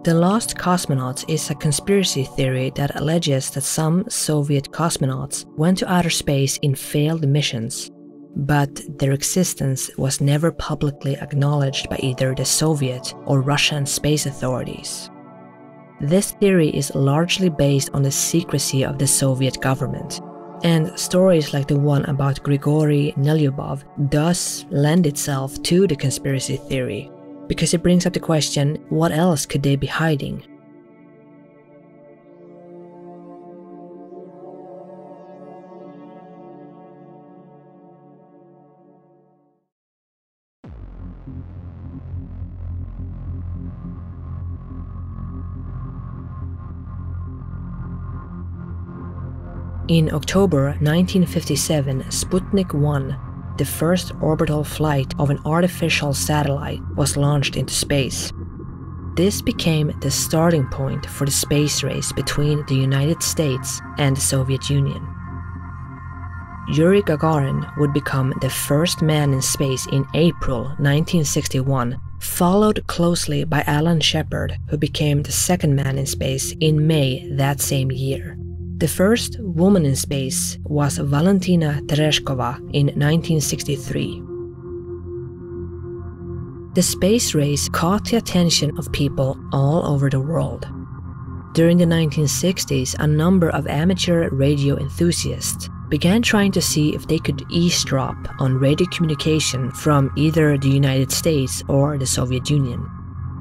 The Lost Cosmonauts is a conspiracy theory that alleges that some Soviet cosmonauts went to outer space in failed missions, but their existence was never publicly acknowledged by either the Soviet or Russian space authorities. This theory is largely based on the secrecy of the Soviet government, and stories like the one about Grigory Nelyubov does lend itself to the conspiracy theory, because it brings up the question, what else could they be hiding? In October 1957, Sputnik 1, the first orbital flight of an artificial satellite, was launched into space. This became the starting point for the space race between the United States and the Soviet Union. Yuri Gagarin would become the first man in space in April 1961, followed closely by Alan Shepard, who became the second man in space in May that same year. The first woman in space was Valentina Tereshkova in 1963. The space race caught the attention of people all over the world. During the 1960s, a number of amateur radio enthusiasts began trying to see if they could eavesdrop on radio communication from either the United States or the Soviet Union.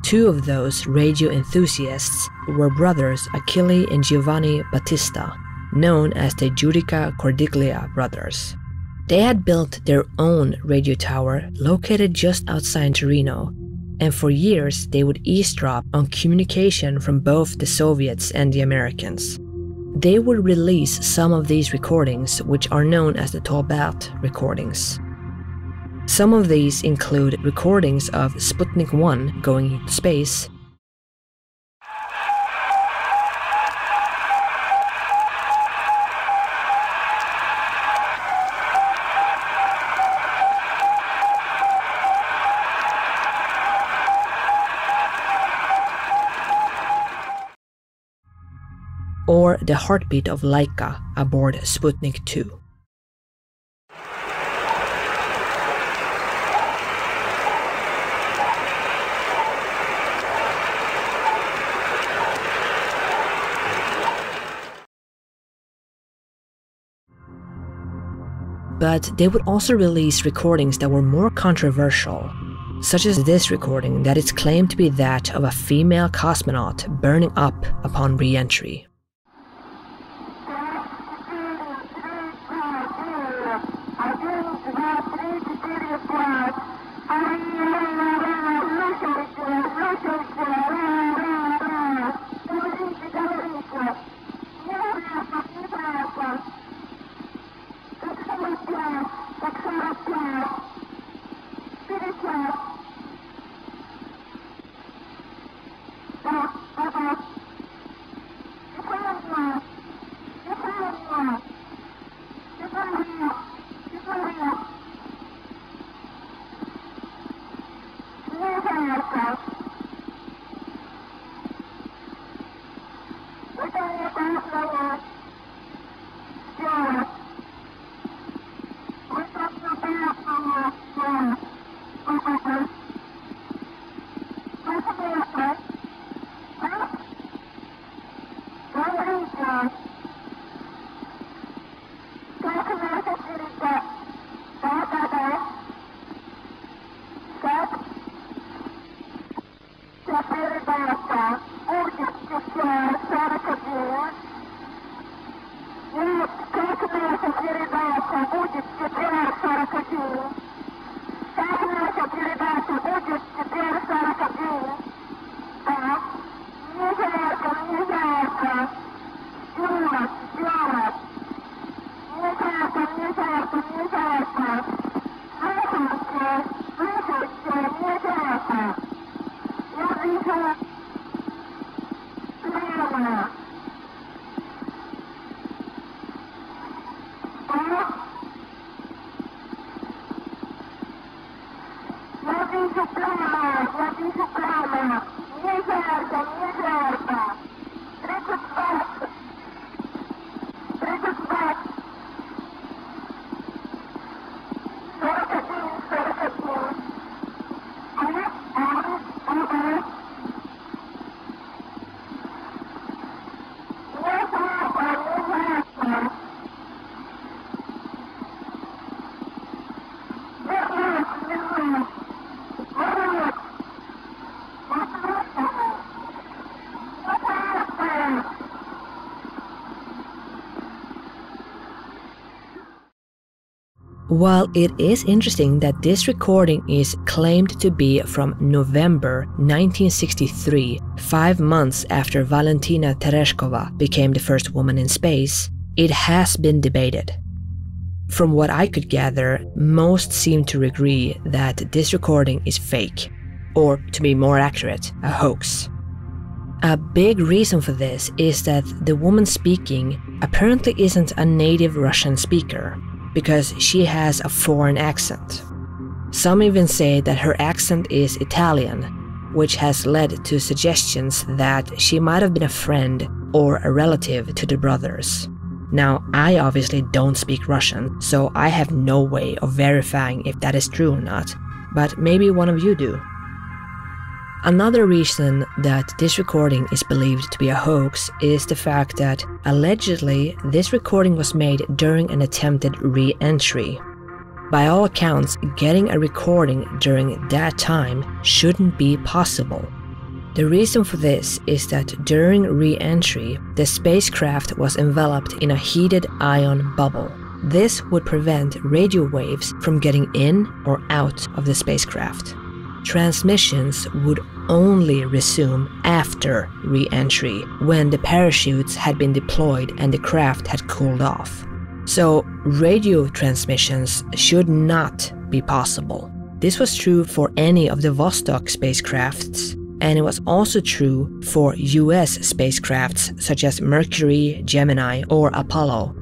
Two of those radio enthusiasts were brothers Achille and Giovanni Battista, known as the Judica-Cordiglia brothers. They had built their own radio tower located just outside Torino, and for years they would eavesdrop on communication from both the Soviets and the Americans. They would release some of these recordings, which are known as the Torre-Bert Recordings. Some of these include recordings of Sputnik 1 going into space, or the heartbeat of Laika aboard Sputnik 2. But they would also release recordings that were more controversial, such as this recording that is claimed to be that of a female cosmonaut burning up upon re-entry. While it is interesting that this recording is claimed to be from November 1963, 5 months after Valentina Tereshkova became the first woman in space, it has been debated. From what I could gather, most seem to agree that this recording is fake, or to be more accurate, a hoax. A big reason for this is that the woman speaking apparently isn't a native Russian speaker, because she has a foreign accent. Some even say that her accent is Italian, which has led to suggestions that she might have been a friend or a relative to the brothers. Now, I obviously don't speak Russian, so I have no way of verifying if that is true or not, but maybe one of you do. Another reason that this recording is believed to be a hoax is the fact that allegedly this recording was made during an attempted re-entry. By all accounts, getting a recording during that time shouldn't be possible. The reason for this is that during re-entry, the spacecraft was enveloped in a heated ion bubble. This would prevent radio waves from getting in or out of the spacecraft. Transmissions would only resume after re-entry, when the parachutes had been deployed and the craft had cooled off. So radio transmissions should not be possible. This was true for any of the Vostok spacecrafts, and it was also true for US spacecrafts such as Mercury, Gemini, or Apollo.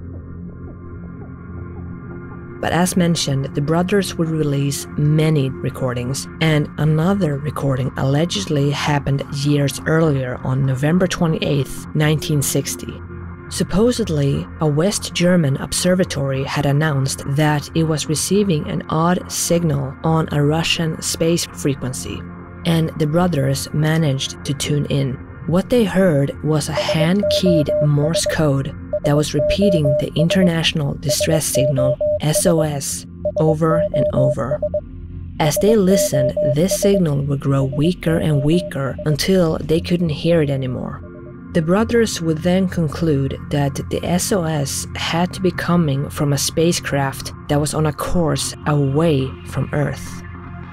But as mentioned, the brothers would release many recordings, and another recording allegedly happened years earlier on November 28, 1960. Supposedly, a West German observatory had announced that it was receiving an odd signal on a Russian space frequency, and the brothers managed to tune in. What they heard was a hand-keyed Morse code that was repeating the international distress signal SOS over and over. As they listened, this signal would grow weaker and weaker until they couldn't hear it anymore. The brothers would then conclude that the SOS had to be coming from a spacecraft that was on a course away from Earth.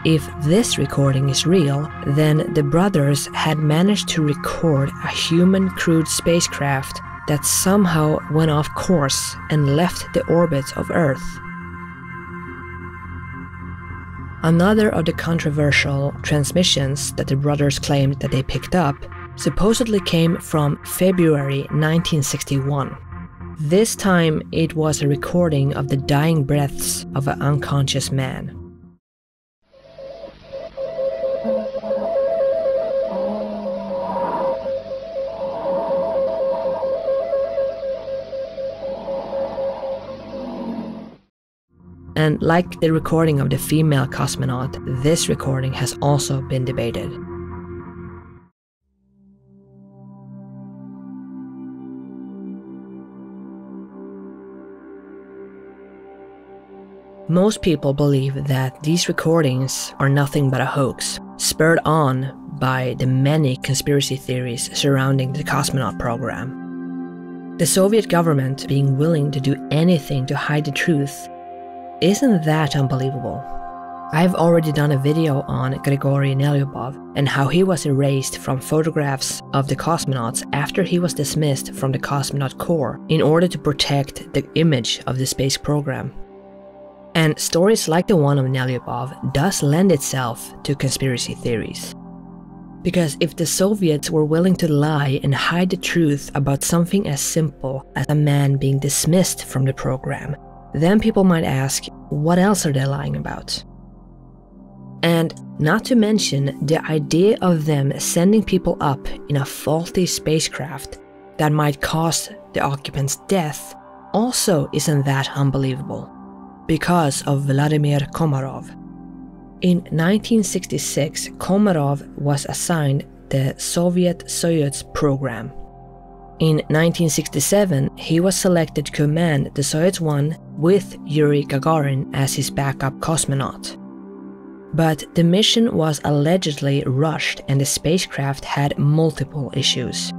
If this recording is real, then the brothers had managed to record a human-crewed spacecraft that somehow went off course and left the orbit of Earth. Another of the controversial transmissions that the brothers claimed that they picked up supposedly came from February 1961. This time it was a recording of the dying breaths of an unconscious man. And like the recording of the female cosmonaut, this recording has also been debated. Most people believe that these recordings are nothing but a hoax, spurred on by the many conspiracy theories surrounding the cosmonaut program. The Soviet government being willing to do anything to hide the truth. Isn't that unbelievable? I've already done a video on Grigory Nelyubov and how he was erased from photographs of the cosmonauts after he was dismissed from the cosmonaut corps in order to protect the image of the space program. And stories like the one of Nelyubov does lend itself to conspiracy theories. Because if the Soviets were willing to lie and hide the truth about something as simple as a man being dismissed from the program, then people might ask, what else are they lying about? And not to mention the idea of them sending people up in a faulty spacecraft that might cause the occupants death also isn't that unbelievable, because of Vladimir Komarov. In 1966, Komarov was assigned the Soviet Soyuz program. In 1967, he was selected to command the Soyuz 1 with Yuri Gagarin as his backup cosmonaut. But the mission was allegedly rushed and the spacecraft had multiple issues.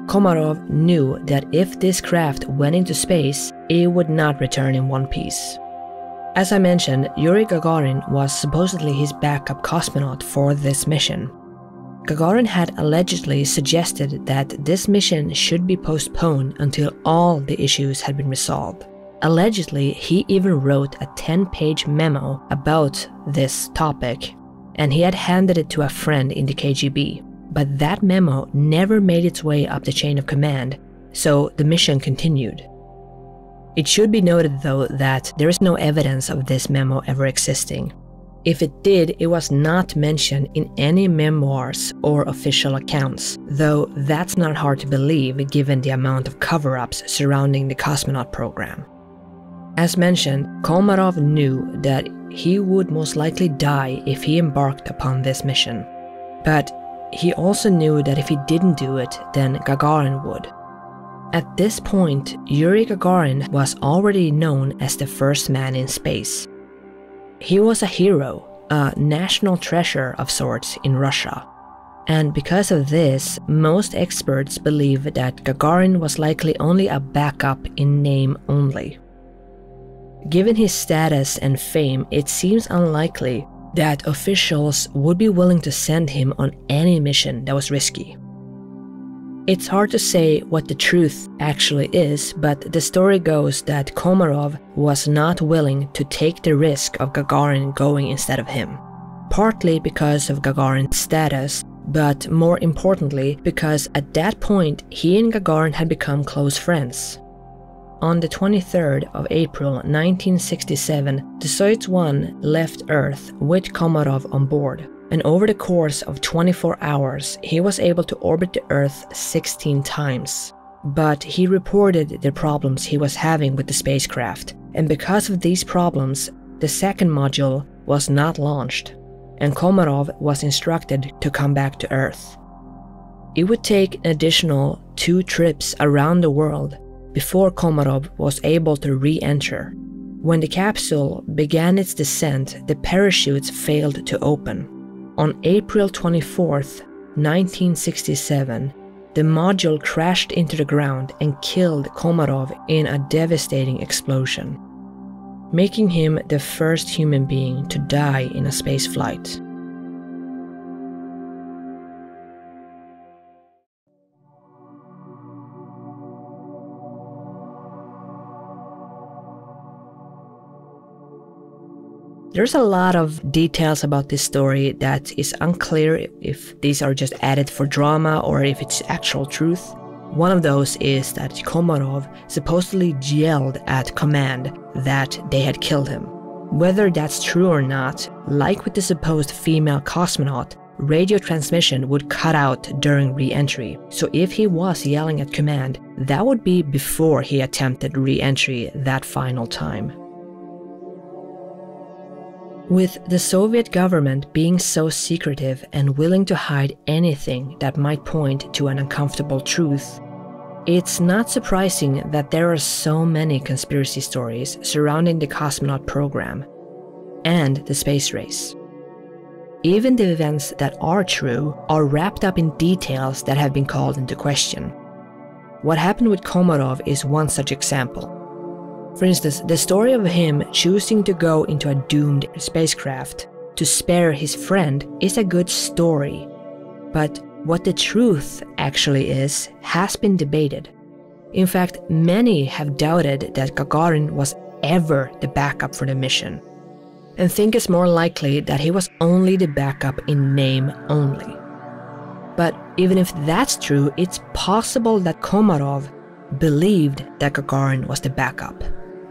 Komarov knew that if this craft went into space, it would not return in one piece. As I mentioned, Yuri Gagarin was supposedly his backup cosmonaut for this mission. Gagarin had allegedly suggested that this mission should be postponed until all the issues had been resolved. Allegedly, he even wrote a 10-page memo about this topic, and he had handed it to a friend in the KGB. But that memo never made its way up the chain of command, so the mission continued. It should be noted, though, that there is no evidence of this memo ever existing. If it did, it was not mentioned in any memoirs or official accounts, though that's not hard to believe given the amount of cover-ups surrounding the cosmonaut program. As mentioned, Komarov knew that he would most likely die if he embarked upon this mission. But he also knew that if he didn't do it, then Gagarin would. At this point, Yuri Gagarin was already known as the first man in space. He was a hero, a national treasure of sorts in Russia. And because of this, most experts believe that Gagarin was likely only a backup in name only. Given his status and fame, it seems unlikely that officials would be willing to send him on any mission that was risky. It's hard to say what the truth actually is, but the story goes that Komarov was not willing to take the risk of Gagarin going instead of him. Partly because of Gagarin's status, but more importantly because at that point he and Gagarin had become close friends. On the 23rd of April 1967, the Soyuz 1 left Earth with Komarov on board. And over the course of 24 hours, he was able to orbit the Earth 16 times. But he reported the problems he was having with the spacecraft, and because of these problems, the second module was not launched, and Komarov was instructed to come back to Earth. It would take an additional 2 trips around the world before Komarov was able to re-enter. When the capsule began its descent, the parachutes failed to open. On April 24th, 1967, the module crashed into the ground and killed Komarov in a devastating explosion, making him the first human being to die in a space flight. There's a lot of details about this story that is unclear if these are just added for drama or if it's actual truth. One of those is that Komarov supposedly yelled at command that they had killed him. Whether that's true or not, like with the supposed female cosmonaut, radio transmission would cut out during re-entry. So if he was yelling at command, that would be before he attempted re-entry that final time. With the Soviet government being so secretive and willing to hide anything that might point to an uncomfortable truth, it's not surprising that there are so many conspiracy stories surrounding the cosmonaut program and the space race. Even the events that are true are wrapped up in details that have been called into question. What happened with Komarov is one such example. For instance, the story of him choosing to go into a doomed spacecraft to spare his friend is a good story, but what the truth actually is has been debated. In fact, many have doubted that Gagarin was ever the backup for the mission, and think it's more likely that he was only the backup in name only. But even if that's true, it's possible that Komarov believed that Gagarin was the backup.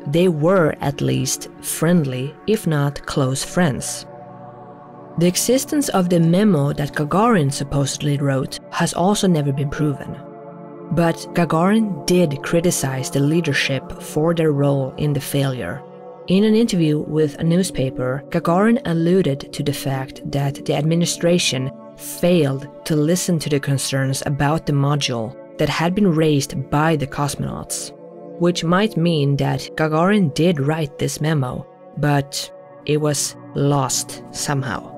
They were at least friendly, if not close friends. The existence of the memo that Gagarin supposedly wrote has also never been proven. But Gagarin did criticize the leadership for their role in the failure. In an interview with a newspaper, Gagarin alluded to the fact that the administration failed to listen to the concerns about the module that had been raised by the cosmonauts, which might mean that Gagarin did write this memo, but it was lost somehow.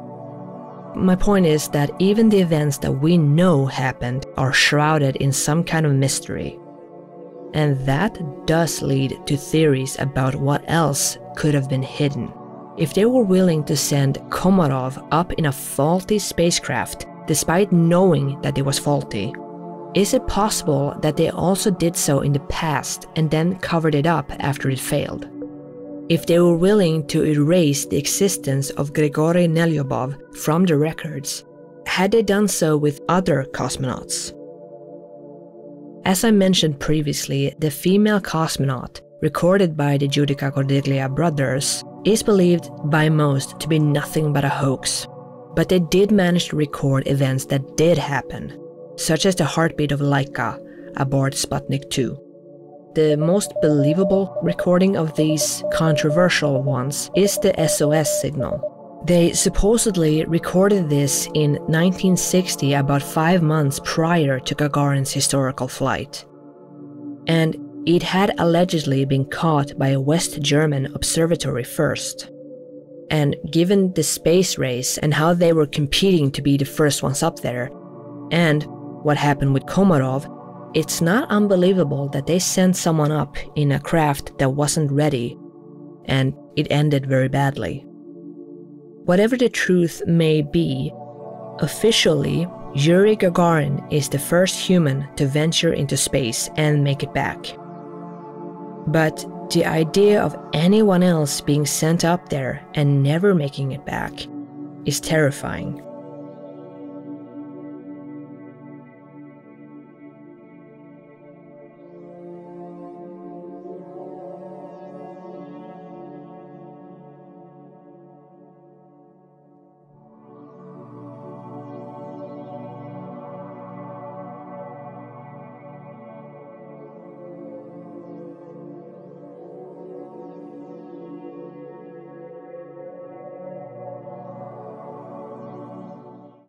My point is that even the events that we know happened are shrouded in some kind of mystery. And that does lead to theories about what else could have been hidden. If they were willing to send Komarov up in a faulty spacecraft despite knowing that it was faulty, is it possible that they also did so in the past and then covered it up after it failed? If they were willing to erase the existence of Grigory Nelyubov from the records, had they done so with other cosmonauts? As I mentioned previously, the female cosmonaut, recorded by the Judica-Cordiglia brothers, is believed by most to be nothing but a hoax. But they did manage to record events that did happen, such as the heartbeat of Laika aboard Sputnik 2. The most believable recording of these controversial ones is the SOS signal. They supposedly recorded this in 1960, about 5 months prior to Gagarin's historical flight. And it had allegedly been caught by a West German observatory first. And given the space race and how they were competing to be the first ones up there, and what happened with Komarov, it's not unbelievable that they sent someone up in a craft that wasn't ready, and it ended very badly. Whatever the truth may be, officially, Yuri Gagarin is the first human to venture into space and make it back. But the idea of anyone else being sent up there and never making it back is terrifying.